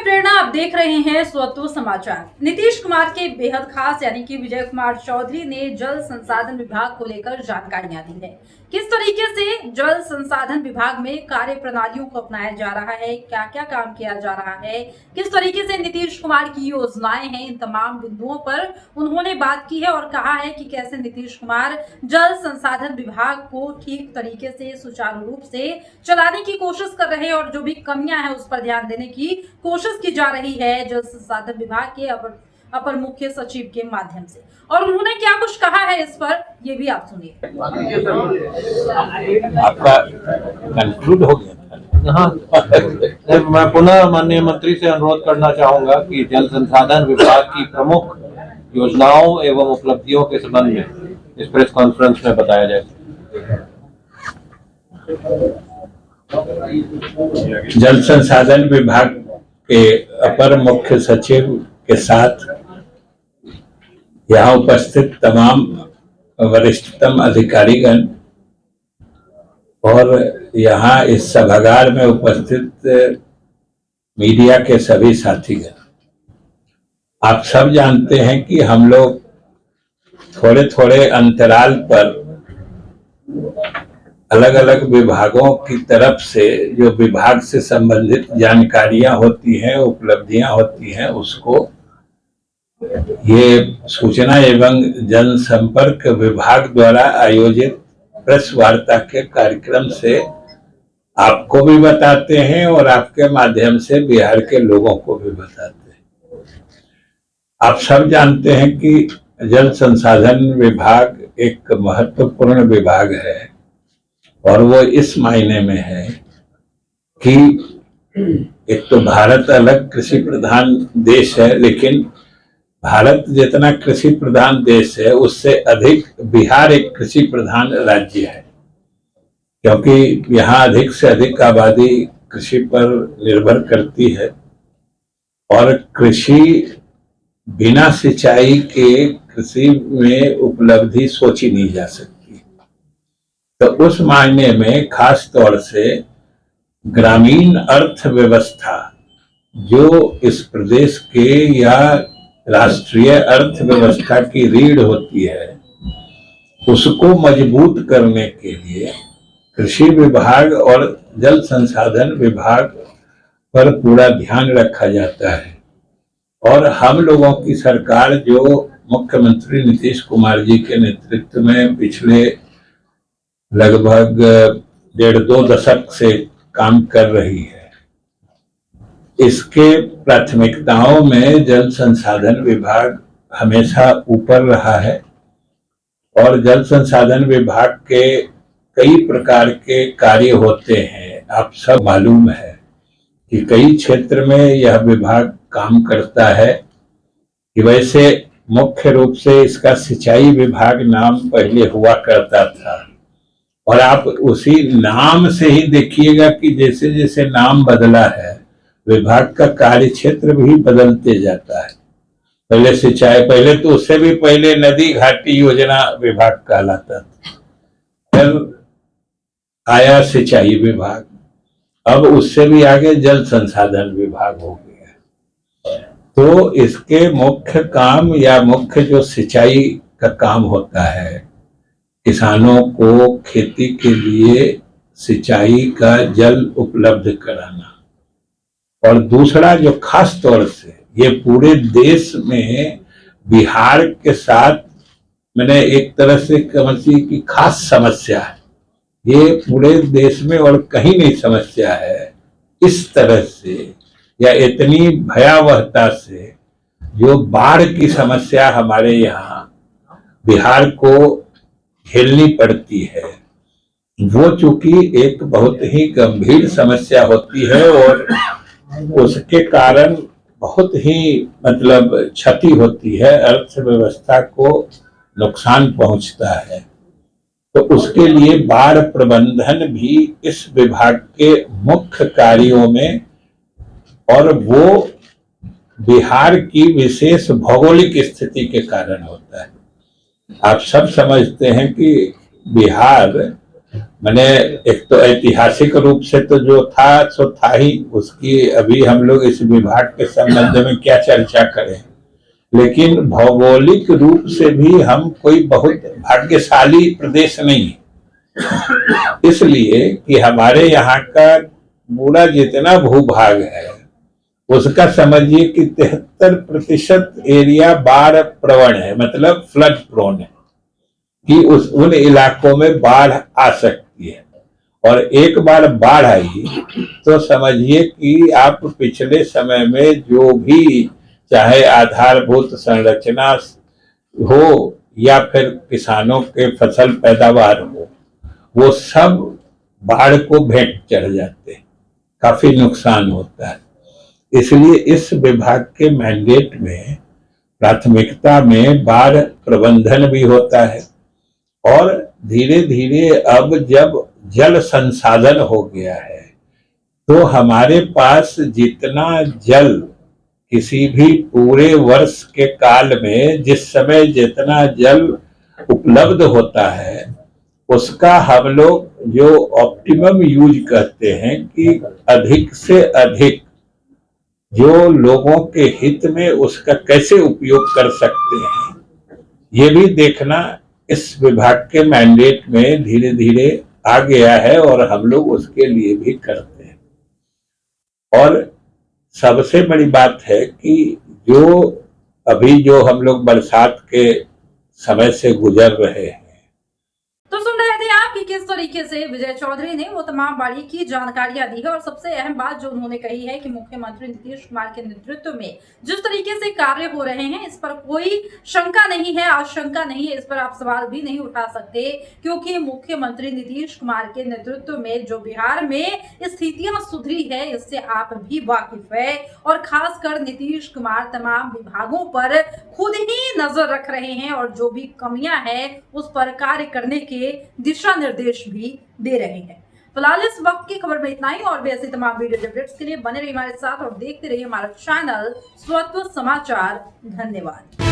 प्रेरणा आप देख रहे हैं स्वतो समाचार। नीतीश कुमार के बेहद खास यानी कि विजय कुमार चौधरी ने जल संसाधन विभाग को लेकर जानकारियां दी है। किस तरीके से जल संसाधन विभाग में कार्य प्रणालियों को अपनाया जा रहा है, क्या क्या काम किया जा रहा है, किस तरीके से नीतीश कुमार की योजनाएं हैं, इन तमाम बिंदुओं पर उन्होंने बात की है और कहा है कि कैसे नीतीश कुमार जल संसाधन विभाग को ठीक तरीके से सुचारू रूप से चलाने की कोशिश कर रहे हैं और जो भी कमियां हैं उस पर ध्यान देने की कोशिश की जा रही है जल संसाधन विभाग के अपर मुख्य सचिव के माध्यम से। और उन्होंने क्या कुछ कहा है इस पर, ये भी आप सुनिए। आपका कंक्लूड हो गया? हाँ, मैं पुनः माननीय मंत्री से अनुरोध करना चाहूंगा कि जल संसाधन विभाग की प्रमुख योजनाओं एवं उपलब्धियों के संबंध में इस प्रेस कॉन्फ्रेंस में बताया जाए। जल संसाधन विभाग के अपर मुख्य सचिव के साथ यहाँ उपस्थित तमाम वरिष्ठतम अधिकारीगण और यहाँ इस सभागार में उपस्थित मीडिया के सभी साथीगण, आप सब जानते हैं कि हम लोग थोड़े थोड़े अंतराल पर अलग अलग विभागों की तरफ से जो विभाग से संबंधित जानकारियां होती हैं, उपलब्धियां होती हैं, उसको ये सूचना एवं जनसंपर्क विभाग द्वारा आयोजित प्रेस वार्ता के कार्यक्रम से आपको भी बताते हैं और आपके माध्यम से बिहार के लोगों को भी बताते हैं। आप सब जानते हैं कि जल संसाधन विभाग एक महत्वपूर्ण विभाग है और वो इस मायने में है कि एक तो भारत अलग कृषि प्रधान देश है, लेकिन भारत जितना कृषि प्रधान देश है उससे अधिक बिहार एक कृषि प्रधान राज्य है, क्योंकि यहाँ अधिक से अधिक आबादी कृषि पर निर्भर करती है और कृषि बिना सिंचाई के कृषि में उपलब्धि सोची नहीं जा सकती। तो उस मायने में खास तौर से ग्रामीण अर्थव्यवस्था जो इस प्रदेश के या राष्ट्रीय अर्थव्यवस्था की रीढ़ होती है, उसको मजबूत करने के लिए कृषि विभाग और जल संसाधन विभाग पर पूरा ध्यान रखा जाता है। और हम लोगों की सरकार जो मुख्यमंत्री नीतीश कुमार जी के नेतृत्व में पिछले लगभग 1.5-2 दशक से काम कर रही है, इसके प्राथमिकताओं में जल संसाधन विभाग हमेशा ऊपर रहा है और जल संसाधन विभाग के कई प्रकार के कार्य होते हैं। आप सब मालूम है कि कई क्षेत्र में यह विभाग काम करता है कि वैसे मुख्य रूप से इसका सिंचाई विभाग नाम पहले हुआ करता था और आप उसी नाम से ही देखिएगा कि जैसे जैसे नाम बदला है विभाग का कार्य क्षेत्र भी बदलते जाता है। पहले सिंचाई, पहले तो उससे भी पहले नदी घाटी योजना विभाग कहलाता था, फिर आया सिंचाई विभाग, अब उससे भी आगे जल संसाधन विभाग हो गया। तो इसके मुख्य काम या मुख्य जो सिंचाई का काम होता है, किसानों को खेती के लिए सिंचाई का जल उपलब्ध कराना, और दूसरा जो खास तौर से ये पूरे देश में बिहार के साथ मैंने एक तरह से समझिए कि खास समस्या है, ये पूरे देश में और कहीं नहीं समस्या है इस तरह से या इतनी भयावहता से जो बाढ़ की समस्या हमारे यहाँ बिहार को झेलनी पड़ती है। वो चूंकि एक बहुत ही गंभीर समस्या होती है और उसके कारण बहुत ही मतलब क्षति होती है, अर्थव्यवस्था को नुकसान पहुंचता है। तो उसके लिए बाढ़ प्रबंधन भी इस विभाग के मुख्य कार्यों में, और वो बिहार की विशेष भौगोलिक स्थिति के कारण होता है। आप सब समझते हैं कि बिहार मैंने एक तो ऐतिहासिक रूप से तो जो था सो था ही, उसकी अभी हम लोग इस विभाग के संबंध में क्या चर्चा करें। लेकिन भौगोलिक रूप से भी हम कोई बहुत भाग्यशाली प्रदेश नहीं है, इसलिए कि हमारे यहाँ का पूरा जितना भूभाग है उसका समझिए कि 73% एरिया बाढ़ प्रवण है, मतलब फ्लड प्रोन है, कि उन इलाकों में बाढ़ आ सकती है। और एक बार बाढ़ आई तो समझिए कि आप पिछले समय में जो भी चाहे आधारभूत संरचना हो या फिर किसानों के फसल पैदावार हो, वो सब बाढ़ को भेंट चढ़ जाते हैं, काफी नुकसान होता है। इसलिए इस विभाग के मैंडेट में प्राथमिकता में बाढ़ प्रबंधन भी होता है। और धीरे धीरे अब जब जल संसाधन हो गया है तो हमारे पास जितना जल किसी भी पूरे वर्ष के काल में जिस समय जितना जल उपलब्ध होता है उसका हम लोग जो ऑप्टिमम यूज कहते हैं कि अधिक से अधिक जो लोगों के हित में उसका कैसे उपयोग कर सकते हैं, ये भी देखना इस विभाग के मैंडेट में धीरे धीरे आ गया है और हम लोग उसके लिए भी करते हैं। और सबसे बड़ी बात है कि जो अभी जो हम लोग बरसात के समय से गुजर रहे हैं, तो सुन रहे थे आप कि किस तरीके से विजय चौधरी ने वो तमाम बारीकी जानकारियां दी है। और सबसे अहम बात जो उन्होंने कही है कि मुख्यमंत्री नीतीश कुमार के नेतृत्व में जिस तरीके से कार्य हो रहे हैं इस पर कोई शंका नहीं है, आशंका नहीं है, इस पर आप सवाल भी नहीं उठा सकते, क्योंकि मुख्यमंत्री नीतीश कुमार के नेतृत्व में जो बिहार में स्थितियां सुधरी है इससे आप भी वाकिफ है। और खासकर नीतीश कुमार तमाम विभागों पर खुद ही नजर रख रहे हैं और जो भी कमियां हैं उस पर कार्य करने के दिशा निर्देश भी दे रहे हैं। फिलहाल इस वक्त की खबर में इतना ही, और भी ऐसे तमाम वीडियो अपडेट्स के लिए बने रहिए हमारे साथ और देखते रहिए हमारा चैनल स्वत्व समाचार। धन्यवाद।